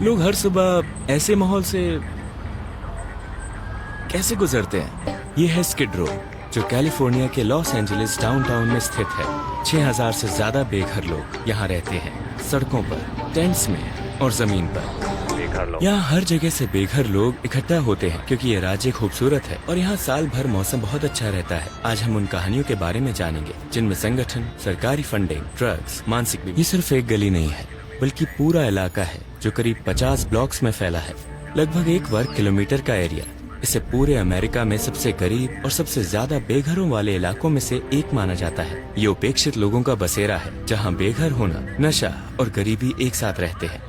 लोग हर सुबह ऐसे माहौल से कैसे गुजरते हैं? ये है स्किड रो, जो कैलिफोर्निया के लॉस एंजलिस डाउनटाउन में स्थित है। 6000 से ज्यादा बेघर लोग यहाँ रहते हैं, सड़कों पर, टेंट्स में और जमीन पर। यहाँ हर जगह से बेघर लोग इकट्ठा होते हैं क्योंकि ये राज्य खूबसूरत है और यहाँ साल भर मौसम बहुत अच्छा रहता है। आज हम उन कहानियों के बारे में जानेंगे जिनमें संगठन, सरकारी फंडिंग, ड्रग्स, मानसिक बीमारी। ये सिर्फ एक गली नहीं है, बल्कि पूरा इलाका है जो करीब 50 ब्लॉक्स में फैला है। लगभग 1 वर्ग किलोमीटर का एरिया। इसे पूरे अमेरिका में सबसे गरीब और सबसे ज्यादा बेघरों वाले इलाकों में से एक माना जाता है। ये उपेक्षित लोगों का बसेरा है, जहाँ बेघर होना, नशा और गरीबी एक साथ रहते हैं।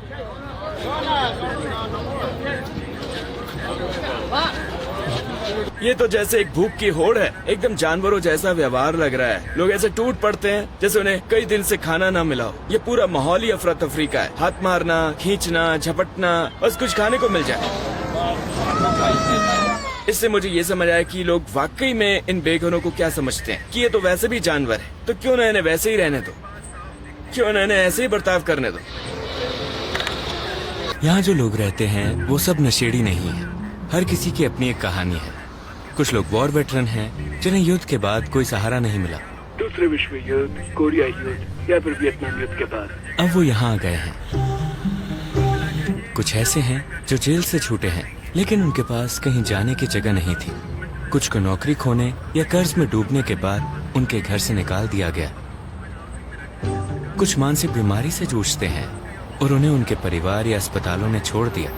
ये तो जैसे एक भूख की होड़ है, एकदम जानवरों जैसा व्यवहार लग रहा है। लोग ऐसे टूट पड़ते हैं जैसे उन्हें कई दिन से खाना ना मिला हो। ये पूरा माहौल ही अफरा तफरी का है। हाथ मारना, खींचना, झपटना, बस कुछ खाने को मिल जाए। इससे मुझे ये समझ आया कि लोग वाकई में इन बेघरों को क्या समझते हैं कि ये तो वैसे भी जानवर है, तो क्यों न इन्हें वैसे ही रहने दो, क्यों न इन्हें ऐसे ही बर्ताव करने दो। यहाँ जो लोग रहते हैं वो सब नशेड़ी नहीं है। हर किसी की अपनी एक कहानी है। कुछ लोग वॉर वेटरन हैं जिन्हें युद्ध के बाद कोई सहारा नहीं मिला। दूसरे विश्व युद्ध, कोरिया युद्ध या फिर वियतनाम युद्ध के बाद अब वो यहाँ आ गए हैं। कुछ ऐसे हैं जो जेल से छूटे हैं, लेकिन उनके पास कहीं जाने की जगह नहीं थी। कुछ को नौकरी खोने या कर्ज में डूबने के बाद उनके घर से निकाल दिया गया। कुछ मानसिक बीमारी से जूझते हैं और उन्हें उनके परिवार या अस्पतालों ने छोड़ दिया।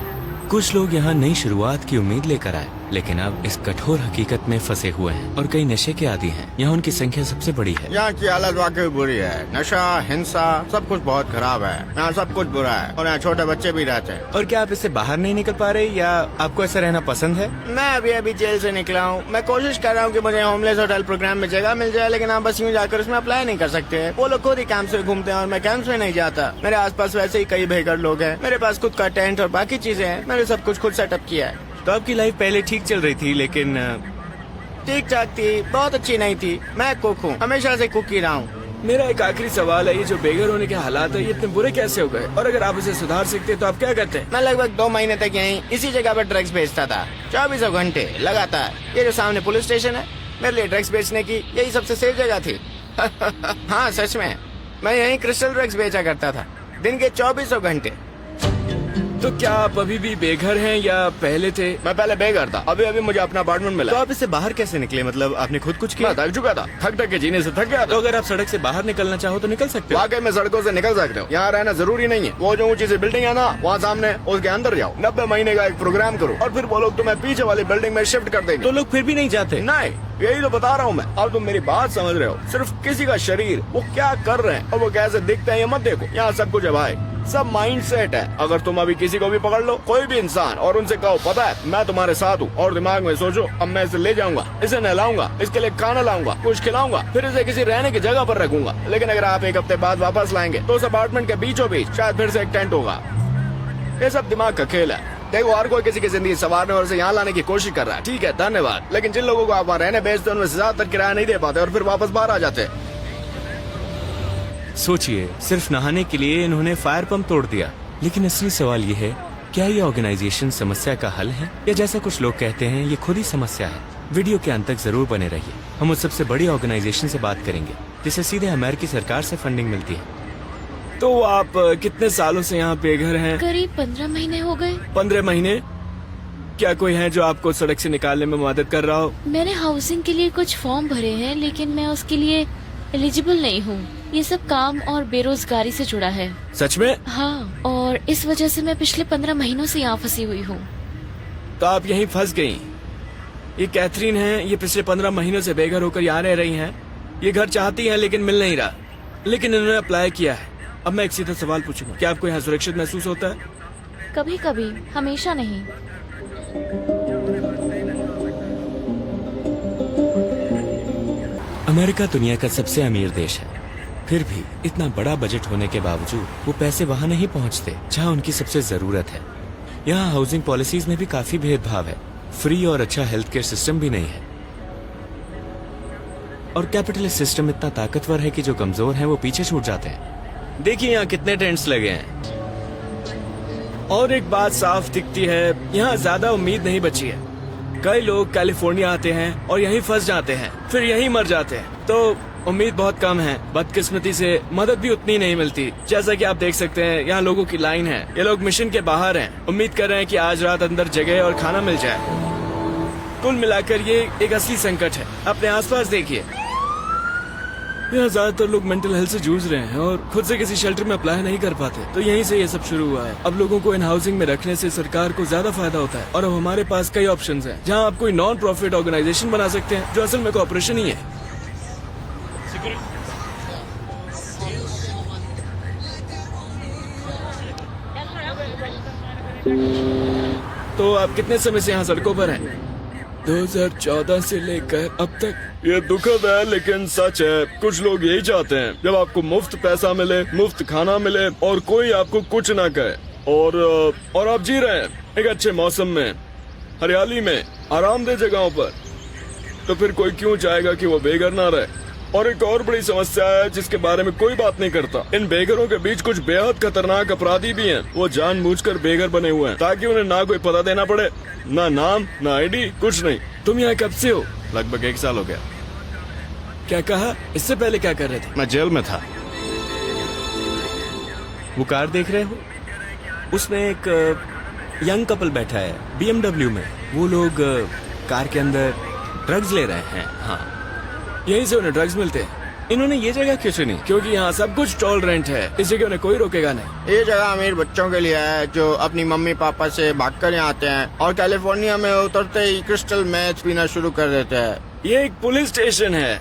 कुछ लोग यहाँ नई शुरुआत की उम्मीद लेकर आए, लेकिन अब इस कठोर हकीकत में फंसे हुए हैं और कई नशे के आदी हैं। यहाँ उनकी संख्या सबसे बड़ी है। यहाँ की हालत वाकई बुरी है। नशा, हिंसा, सब कुछ बहुत खराब है। यहाँ सब कुछ बुरा है और यहाँ छोटे बच्चे भी रहते हैं। और क्या आप इससे बाहर नहीं निकल पा रहे या आपको ऐसा रहना पसंद है? मैं अभी जेल से निकला हूँ। मैं कोशिश कर रहा हूँ कि मुझे होमलेस होटल प्रोग्राम में जगह मिल जाए, लेकिन आप बस यूँ जाकर उसमें अप्लाई नहीं कर सकते। वो लोग खुद ही कैंप से घूमते हैं और मैं कैंप में नहीं जाता। मेरे आसपास वैसे ही कई बेघर लोग हैं। मेरे पास खुद का टेंट और बाकी चीजें हैं। मैंने सब कुछ खुद सेटअप किया है। तो आपकी लाइफ पहले ठीक चल रही थी, लेकिन ठीक ठाक थी, बहुत अच्छी नहीं थी। मैं कुक हूँ, हमेशा से कुक ही रहा हूँ। मेरा एक आखिरी सवाल है, ये जो बेघर होने के हालात है ये इतने बुरे कैसे हो गए? और अगर आप इसे सुधार सकते तो आप क्या करते? मैं लगभग 2 महीने तक यहीं इसी जगह पर ड्रग्स बेचता था, 24 घंटे लगातार। ये जो सामने पुलिस स्टेशन है, मेरे लिए ड्रग्स बेचने की यही सबसे सेफ जगह थी। हाँ सच में, मैं यहीं क्रिस्टल ड्रग्स बेचा करता था, दिन के 24 घंटे। तो क्या आप अभी भी बेघर हैं या पहले थे? मैं पहले बेघर था, अभी मुझे अपना अपार्टमेंट मिला। तो आप इससे बाहर कैसे निकले? मतलब आपने खुद कुछ किया? मैं थक चुका था, थक के जीने से थक गया तो था। अगर आप सड़क से बाहर निकलना चाहो तो निकल सकते हो। वाकई में सड़कों से निकल सकते हो, यहाँ रहना जरूरी नहीं है। वो जो ऊंची सी बिल्डिंग है ना, वहाँ सामने, उसके अंदर जाओ, 90 महीने का एक प्रोग्राम करो और फिर वो लोग तुम्हें पीछे वाली बिल्डिंग में शिफ्ट कर देंगे। तो लोग फिर भी नहीं जाते? नहीं, यही तो बता रहा हूँ मैं। अब तुम मेरी बात समझ रहे हो। सिर्फ किसी का शरीर, वो क्या कर रहे हैं और वो कैसे दिखते हैं ये मत देखो। यहाँ सब कुछ है भाई, सब माइंड सेट है। अगर तुम अभी किसी को भी पकड़ लो, कोई भी इंसान, और उनसे कहो पता है मैं तुम्हारे साथ हूँ, और दिमाग में सोचो अब मैं इसे ले जाऊंगा, इसे नहलाऊंगा, इसके लिए खाना लाऊंगा, कुछ खिलाऊंगा, फिर इसे किसी रहने की जगह पर रखूंगा। लेकिन अगर आप 1 हफ्ते बाद वापस लाएंगे तो उस अपार्टमेंट के बीचों बीच शायद फिर से एक टेंट होगा। ये सब दिमाग का खेल है। देखो, हर कोई किसी की जिंदगी संवारने और इसे यहाँ लाने की कोशिश कर रहा है। ठीक है, धन्यवाद। लेकिन जिन लोगों को आप वहाँ रहने भेजते हैं उनमें से ज्यादातर किराया नहीं दे पाते और फिर वापस बाहर आ जाते हैं। सोचिए, सिर्फ नहाने के लिए इन्होंने फायर पंप तोड़ दिया। लेकिन असली सवाल ये है, क्या ये ऑर्गेनाइजेशन समस्या का हल है या जैसा कुछ लोग कहते हैं ये खुद ही समस्या है? वीडियो के अंत तक जरूर बने रहिए। हम उस सबसे बड़ी ऑर्गेनाइजेशन से बात करेंगे जिसे सीधे अमेरिकी सरकार से फंडिंग मिलती है। तो आप कितने सालों से यहाँ बेघर हैं? करीब 15 महीने हो गए। 15 महीने? क्या कोई है जो आपको सड़क से निकालने में मदद कर रहा हो? मैंने हाउसिंग के लिए कुछ फॉर्म भरे हैं, लेकिन मैं उसके लिए एलिजिबल नहीं हूँ। ये सब काम और बेरोजगारी से जुड़ा है। सच में? हाँ, और इस वजह से मैं पिछले 15 महीनों से यहाँ फंसी हुई हूँ। तो आप यहीं फंस गयी। ये कैथरीन है, ये पिछले 15 महीनों से बेघर होकर यहाँ रह रही हैं। ये घर चाहती हैं लेकिन मिल नहीं रहा, लेकिन इन्होंने अप्लाई किया है। अब मैं एक सीधा सवाल पूछूंगा, क्या आपको यहाँ सुरक्षित महसूस होता है? कभी कभी, हमेशा नहीं। अमेरिका दुनिया का सबसे अमीर देश है, फिर भी इतना बड़ा बजट होने के बावजूद वो पैसे वहाँ नहीं पहुँचते जहाँ उनकी सबसे जरूरत है। यहाँ हाउसिंग पॉलिसीज में भी काफी भेदभाव है। फ्री और अच्छा हेल्थ केयर सिस्टम भी नहीं है। और कैपिटलिस्ट सिस्टम इतना ताकतवर है कि जो कमजोर हैं वो पीछे छूट जाते हैं। देखिए यहाँ कितने टेंट्स लगे हैं। और एक बात साफ दिखती है, यहाँ ज्यादा उम्मीद नहीं बची है। कई लोग कैलिफोर्निया आते हैं और यहीं फंस जाते हैं, फिर यहीं मर जाते हैं। तो उम्मीद बहुत कम है। बदकिस्मती से मदद भी उतनी नहीं मिलती। जैसा कि आप देख सकते हैं, यहाँ लोगों की लाइन है। ये लोग मिशन के बाहर हैं, उम्मीद कर रहे हैं कि आज रात अंदर जगह और खाना मिल जाए। कुल मिलाकर ये एक असली संकट है। अपने आसपास देखिए, यहाँ ज्यादातर लोग मेंटल हेल्थ से जूझ रहे हैं और खुद से किसी शेल्टर में अप्लाई नहीं कर पाते। तो यहीं से ये सब शुरू हुआ है। अब लोगों को इन हाउसिंग में रखने से सरकार को ज्यादा फायदा होता है और अब हमारे पास कई ऑप्शंस हैं, जहाँ आप कोई नॉन प्रॉफिट ऑर्गेनाइजेशन बना सकते हैं जो असल में कॉर्पोरेशन ही है। तो आप कितने समय से यहाँ सड़कों पर हैं? 2014 से लेकर अब तक। ये दुखद है लेकिन सच है। कुछ लोग यही चाहते हैं, जब आपको मुफ्त पैसा मिले, मुफ्त खाना मिले और कोई आपको कुछ ना कहे, और आप जी रहे हैं एक अच्छे मौसम में, हरियाली में, आरामदेह जगहों पर, तो फिर कोई क्यों चाहेगा कि वो बेघर ना रहे। और एक और बड़ी समस्या है जिसके बारे में कोई बात नहीं करता। इन बेघरों के बीच कुछ बेहद खतरनाक अपराधी भी हैं। वो जानबूझकर बेघर बने हुए हैं ताकि उन्हें ना कोई पता देना पड़े, ना नाम, ना आईडी, कुछ नहीं। तुम यहाँ कब से हो? लगभग 1 साल हो गया। क्या कहा? इससे पहले क्या कर रहे थे? मैं जेल में था। वो कार देख रहे हो? उसमें एक यंग कपल बैठा है BMW में। वो लोग कार के अंदर ड्रग्स ले रहे हैं। हाँ, यहीं से उन्हें ड्रग्स मिलते हैं। इन्होंने ये जगह क्यों चुनी? क्योंकि यहाँ सब कुछ टॉलरेंट है, इस जगह उन्हें कोई रोकेगा नहीं। ये जगह अमीर बच्चों के लिए है जो अपनी मम्मी पापा से भागकर यहाँ आते हैं और कैलिफोर्निया में उतरते ही क्रिस्टल मैच पीना शुरू कर देते हैं। ये एक पुलिस स्टेशन है।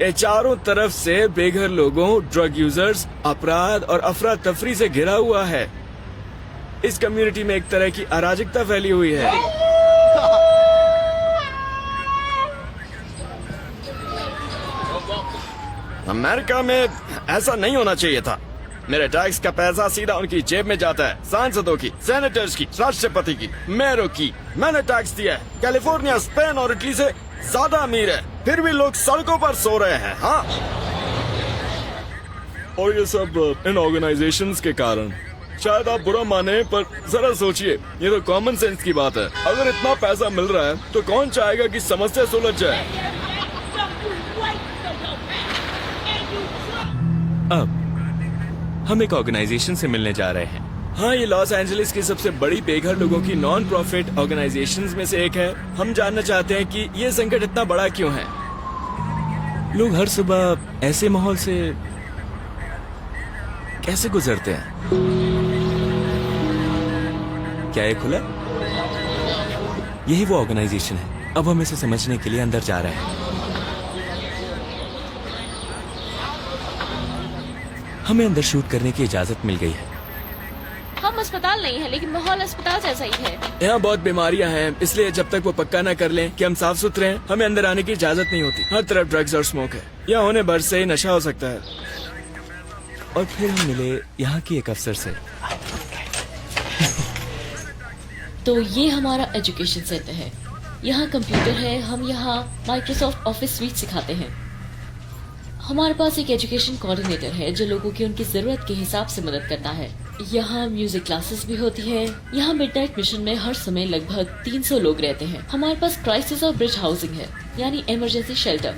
ये चारों तरफ से बेघर लोगों, ड्रग यूजर्स, अपराध और अफरा तफरी से घिरा हुआ है। इस कम्युनिटी में एक तरह की अराजकता फैली हुई है। अमेरिका में ऐसा नहीं होना चाहिए था। मेरे टैक्स का पैसा सीधा उनकी जेब में जाता है, सांसदों की, सेनेटर्स की, राष्ट्रपति की, मेयरों की। मैंने टैक्स दिया है। कैलिफोर्निया स्पेन और इटली से ज्यादा अमीर है, फिर भी लोग सड़कों पर सो रहे हैं। हाँ, और ये सब इन ऑर्गेनाइजेशंस के कारण। शायद आप बुरा माने, पर जरा सोचिए, ये तो कॉमन सेंस की बात है। अगर इतना पैसा मिल रहा है तो कौन चाहेगा कि समस्या सुलझ जाए? अब हम एक ऑर्गेनाइजेशन से मिलने जा रहे हैं। हाँ, ये लॉस एंजलिस की सबसे बड़ी बेघर लोगों की नॉन प्रॉफिट ऑर्गेनाइजेशंस में से एक है। हम जानना चाहते हैं कि ये संकट इतना बड़ा क्यों है। लोग हर सुबह ऐसे माहौल से कैसे गुजरते हैं? क्या ये खुला? यही वो ऑर्गेनाइजेशन है। अब हम इसे समझने के लिए अंदर जा रहे हैं। हमें अंदर शूट करने की इजाजत मिल गई है। हम अस्पताल नहीं है, लेकिन माहौल अस्पताल जैसा ही है। यहाँ बहुत बीमारियाँ हैं, इसलिए जब तक वो पक्का न कर लें कि हम साफ सुथरे हैं, हमें अंदर आने की इजाजत नहीं होती। हर तरफ ड्रग्स और स्मोक है। यहाँ होने भर से ही नशा हो सकता है। और फिर हम मिले यहाँ की एक अफसर से। तो ये हमारा एजुकेशन सेंटर है। यहाँ कंप्यूटर है। हम यहाँ माइक्रोसॉफ्ट ऑफिस स्वीट सिखाते हैं। हमारे पास एक एजुकेशन कोऑर्डिनेटर है जो लोगों की उनकी जरूरत के हिसाब से मदद करता है। यहाँ म्यूजिक क्लासेस भी होती है। यहाँ मिडनाइट मिशन में हर समय लगभग 300 लोग रहते हैं। हमारे पास क्राइसिस और ब्रिज हाउसिंग है, यानी इमरजेंसी शेल्टर,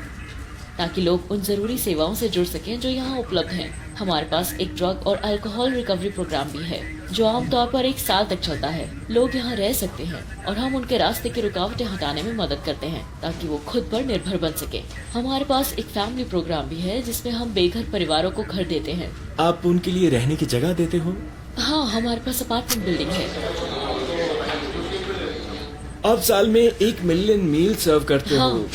ताकि लोग उन जरूरी सेवाओं से जुड़ सकें जो यहाँ उपलब्ध हैं। हमारे पास एक ड्रग और अल्कोहल रिकवरी प्रोग्राम भी है जो आमतौर पर 1 साल तक चलता है। लोग यहाँ रह सकते हैं और हम उनके रास्ते की रुकावटें हटाने में मदद करते हैं ताकि वो खुद पर निर्भर बन सके। हमारे पास एक फैमिली प्रोग्राम भी है जिसमें हम बेघर परिवारों को घर देते हैं। आप उनके लिए रहने की जगह देते हो? हाँ, हमारे पास अपार्टमेंट बिल्डिंग है। आप साल में 1 मिलियन मील सर्व करते हाँ। हो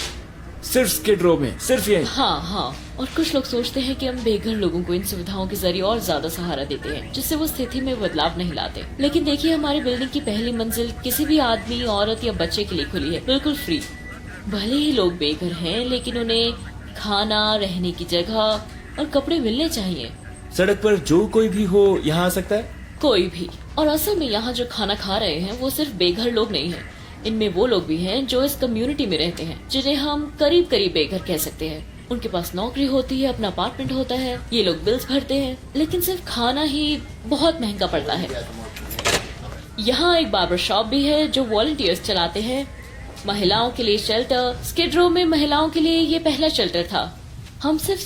सिर्फ स्किड रो में, सिर्फ ये? हाँ। और कुछ लोग सोचते हैं कि हम बेघर लोगों को इन सुविधाओं के जरिए और ज्यादा सहारा देते हैं जिससे वो स्थिति में बदलाव नहीं लाते। लेकिन देखिए, हमारी बिल्डिंग की पहली मंजिल किसी भी आदमी, औरत या बच्चे के लिए खुली है, बिल्कुल फ्री। भले ही लोग बेघर हैं, लेकिन उन्हें खाना, रहने की जगह और कपड़े मिलने चाहिए। सड़क पर जो कोई भी हो यहाँ आ सकता है? कोई भी। और असल में यहाँ जो खाना खा रहे हैं वो सिर्फ बेघर लोग नहीं हैं। इनमें वो लोग भी हैं जो इस कम्युनिटी में रहते हैं, जिन्हें हम करीब करीब बेघर कह सकते हैं। उनके पास नौकरी होती है, अपना अपार्टमेंट होता है, ये लोग बिल्स भरते हैं, लेकिन सिर्फ खाना ही बहुत महंगा पड़ता है। यहाँ एक बार्बर शॉप भी है जो वॉलंटियर्स चलाते हैं। महिलाओं के लिए शेल्टर, स्किड रो में महिलाओं के लिए ये पहला शेल्टर था। हम सिर्फ